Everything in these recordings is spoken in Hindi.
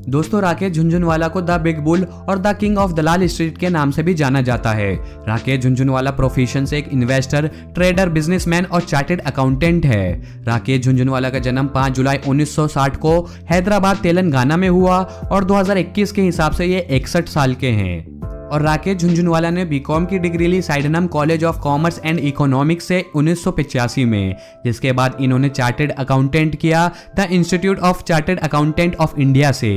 दोस्तों, राकेश झुनझुनवाला को द बिग बुल और the king of Dalal street के नाम से भी जाना जाता है। राकेश झुनझुनवाला प्रोफेशन से एक इन्वेस्टर, ट्रेडर, बिजनेसमैन और चार्टेड अकाउंटेंट है। राकेश झुनझुनवाला का जन्म 5 जुलाई 1960 को हैदराबाद, तेलंगाना में हुआ और 2021 के हिसाब से ये 61 साल के हैं। और राकेश झुनझुनवाला ने बीकॉम की डिग्री ली Sydenham college of commerce and economics से 1985 में, जिसके बाद इन्होंने चार्टेड अकाउंटेंट किया the institute of chartered accountant of India से।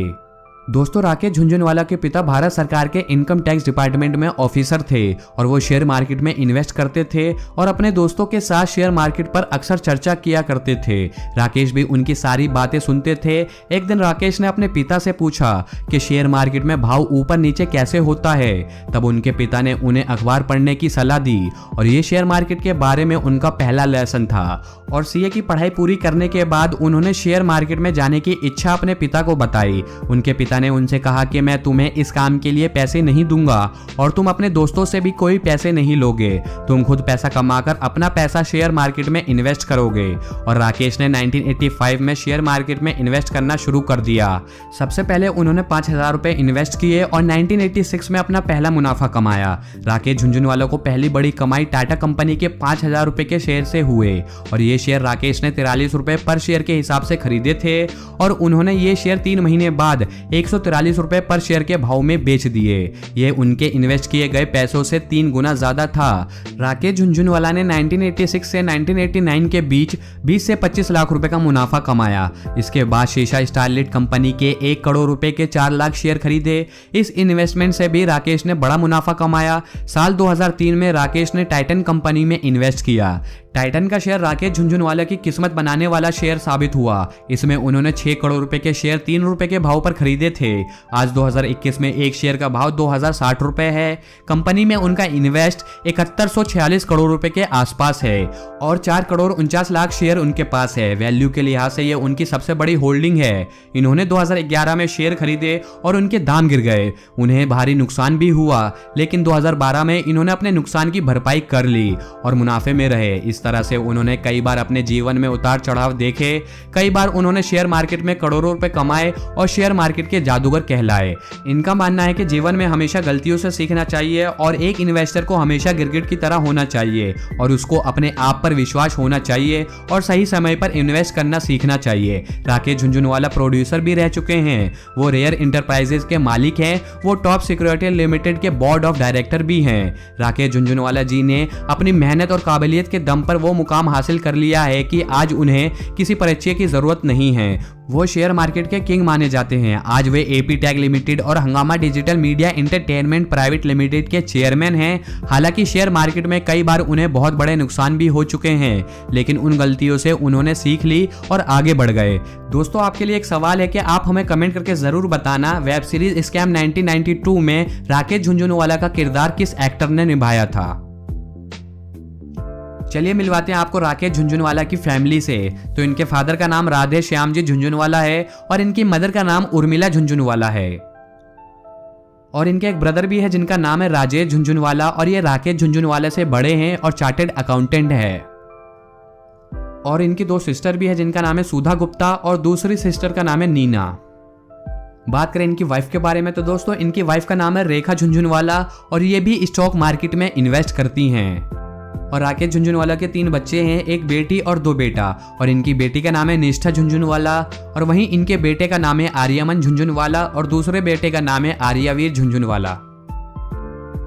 दोस्तों, राकेश झुनझुनवाला के पिता भारत सरकार के इनकम टैक्स डिपार्टमेंट में ऑफिसर थे और वो शेयर मार्केट में इन्वेस्ट करते थे और अपने दोस्तों के साथ शेयर मार्केट पर अक्सर चर्चा किया करते थे। राकेश भी उनकी सारी बातें सुनते थे। एक दिन राकेश ने अपने पिता से पूछा कि शेयर मार्केट में भाव ऊपर नीचे कैसे होता है। तब उनके पिता ने उन्हें अखबार पढ़ने की सलाह दी और ये शेयर मार्केट के बारे में उनका पहला लेसन था। और सीए की पढ़ाई पूरी करने के बाद उन्होंने शेयर मार्केट में जाने की इच्छा अपने पिता को बताई। उनके पिता ने उनसे कहा कि मैं तुम्हें इस काम के लिए पैसे नहीं दूंगा और तुम अपने दोस्तों से भी कोई पैसे नहीं लोगे, तुम खुद पैसा कमाकर अपना पैसा शेयर मार्केट में इन्वेस्ट करोगे। और राकेश ने 1985 में शेयर मार्केट में इन्वेस्ट करना शुरू कर दिया। सबसे पहले उन्होंने 5,000 रुपए इन्वेस्ट किए और 1986 में अपना पहला मुनाफा कमाया। राकेश झुनझुनवाला को पहली बड़ी कमाई टाटा कंपनी के 5,000 रुपए के शेयर से हुए और ये शेयर राकेश ने 43 रुपए पर शेयर के हिसाब से खरीदे थे और उन्होंने ये शेयर 3 महीने बाद 143 रुपए पर शेयर के भाव में बेच दिए। ये उनके इन्वेस्ट किए गए पैसों से 3 गुना ज्यादा था। राकेश झुनझुनवाला ने 1986 से 1989 के बीच 20 से 25 लाख रुपए का मुनाफा कमाया। इसके बाद शीशा स्टारलाइट कंपनी के 1 करोड़ रुपए के 4 लाख शेयर खरीदे। इस इन्वेस्टमेंट से भी राकेश ने बड़ा मुनाफा कमाया। साल 2003 में राकेश ने टाइटन कंपनी में इन्वेस्ट किया। टाइटन का शेयर राकेश झुनझुनवाला की किस्मत बनाने वाला शेयर साबित हुआ। इसमें उन्होंने 6 करोड़ रुपए के शेयर 3 रुपए के भाव पर खरीदे थे। आज 2021 में एक शेयर का भाव 2060 रुपए है। कंपनी में उनका इन्वेस्ट 7146 करोड़ रुपए के आसपास है और 4 करोड़ 49 लाख शेयर उनके पास है। वैल्यू के लिहाज से ये उनकी सबसे बड़ी होल्डिंग है। इन्होंने 2011 में शेयर खरीदे और उनके दाम गिर गए। उन्हें भारी नुकसान भी हुआ, लेकिन 2012 में इन्होंने अपने नुकसान की भरपाई कर ली और मुनाफे में रहे। इस तरह से उन्होंने कई बार अपने जीवन में उतार चढ़ाव देखे। कई बार उन्होंने शेयर मार्केट में करोड़ों रुपए कमाए और शेयर मार्केट के जादूगर कहलाए। इनका मानना है कि जीवन में हमेशा गलतियों से सीखना चाहिए और एक इन्वेस्टर को हमेशा गिरगिट की तरह होना चाहिए और उसको अपने आप पर विश्वास होना चाहिए और सही समय पर इन्वेस्ट करना सीखना चाहिए। राकेश झुनझुनवाला प्रोड्यूसर भी रह चुके हैं। वो रेयर इंटरप्राइजेज के मालिक हैं। वो टॉप सिक्योरिटी लिमिटेड के बोर्ड ऑफ डायरेक्टर भी हैं। राकेश झुनझुनवाला जी ने अपनी मेहनत और काबिलियत के दम पर वो मुकाम हासिल कर लिया है कि आज उन्हें किसी परिचय की जरूरत नहीं है। वो शेयर मार्केट के किंग माने जाते हैं। आज वे एपी टैग लिमिटेड और हंगामा digital media entertainment private limited के चेयरमैन हैं। हालांकि शेयर मार्केट में कई बार उन्हें बहुत बड़े नुकसान भी हो चुके हैं, लेकिन उन गलतियों से उन्होंने सीख ली और आगे बढ़ गए। दोस्तों, आपके लिए एक सवाल है कि आप हमें कमेंट करके जरूर बताना, वेब सीरीज स्कैम 1992 में राकेश झुनझुनवाला का किरदार किस एक्टर ने निभाया था। चलिए मिलवाते हैं आपको राकेश झुनझुनवाला की फैमिली से। तो इनके फादर का नाम राधे श्याम जी झुनझुनवाला है और इनकी मदर का नाम उर्मिला झुनझुनवाला है। और इनके एक ब्रदर भी है जिनका नाम है राजेश झुनझुनवाला और ये राकेश झुनझुनवाला से बड़े हैं और चार्टेड अकाउंटेंट है। और इनकी 2 सिस्टर भी है जिनका नाम है सुधा गुप्ता और दूसरी सिस्टर का नाम है नीना। बात करें इनकी वाइफ के बारे में तो दोस्तों, इनकी वाइफ का नाम है रेखा झुनझुनवाला और ये भी स्टॉक मार्केट में इन्वेस्ट करती हैं। और राकेश झुनझुनवाला के 3 बच्चे हैं, एक बेटी और 2 बेटा। और इनकी बेटी का नाम है निष्ठा झुनझुनवाला और वहीं इनके बेटे का नाम है आर्यमन झुनझुनवाला और दूसरे बेटे का नाम है आर्यावीर झुनझुनवाला।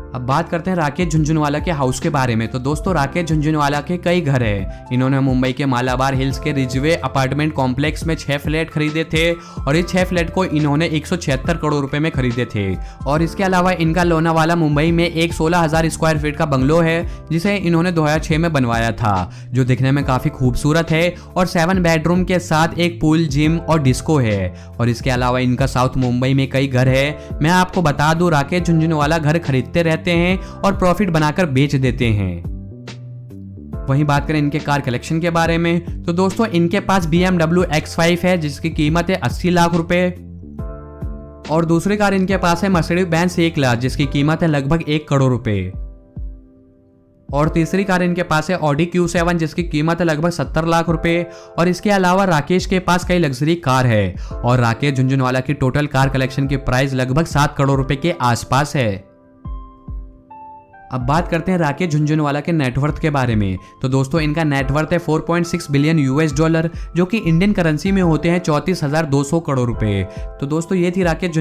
अब बात करते हैं राकेश झुनझुनवाला के हाउस के बारे में। तो दोस्तों, राकेश झुनझुनवाला के कई घर हैं। इन्होंने मुंबई के मालाबार हिल्स के रिजवे अपार्टमेंट कॉम्प्लेक्स में 6 फ्लैट खरीदे थे और ये 6 फ्लैट को इन्होंने 176 करोड़ रुपए में खरीदे थे। और इसके अलावा इनका लोनावाला मुंबई में एक 16,000 स्क्वायर फीट का बंगलो है जिसे इन्होंने 2006 में बनवाया था, जो दिखने में काफी खूबसूरत है और 7 बेडरूम के साथ एक पूल, जिम और डिस्को है। और इसके अलावा इनका साउथ मुंबई में कई घर है। मैं आपको बता दूं, राकेश झुनझुनवाला घर खरीदते रहते हैं और प्रॉफिट बनाकर बेच देते हैं। वहीं बात करें इनके कार कलेक्शन के बारे में तो दोस्तों, इनके पास BMW X5 है जिसकी कीमत है 80 लाख रुपए। और दूसरी कार इनके पास है मर्सिडीज बेंज C क्लास जिसकी कीमत है लगभग 1 करोड़ रुपए। और तीसरी कार इनके पास है ऑडी Q7 जिसकी कीमत है लगभग 70 लाख रुपए। और इसके अलावा राकेश के पास कई लग्जरी कार है और राकेश झुनझुनवाला की टोटल कार कलेक्शन की प्राइस लगभग 7 करोड़ रुपए के आसपास है। अब बात करते हैं राकेश झुनझुनवाला के नेटवर्थ के बारे में। तो दोस्तों इनका नेटवर्थ है 4.6 बिलियन US डॉलर जो कि इंडियन करेंसी में होते हैं 34,200 करोड़ रुपए। तो दोस्तों ये थी राकेश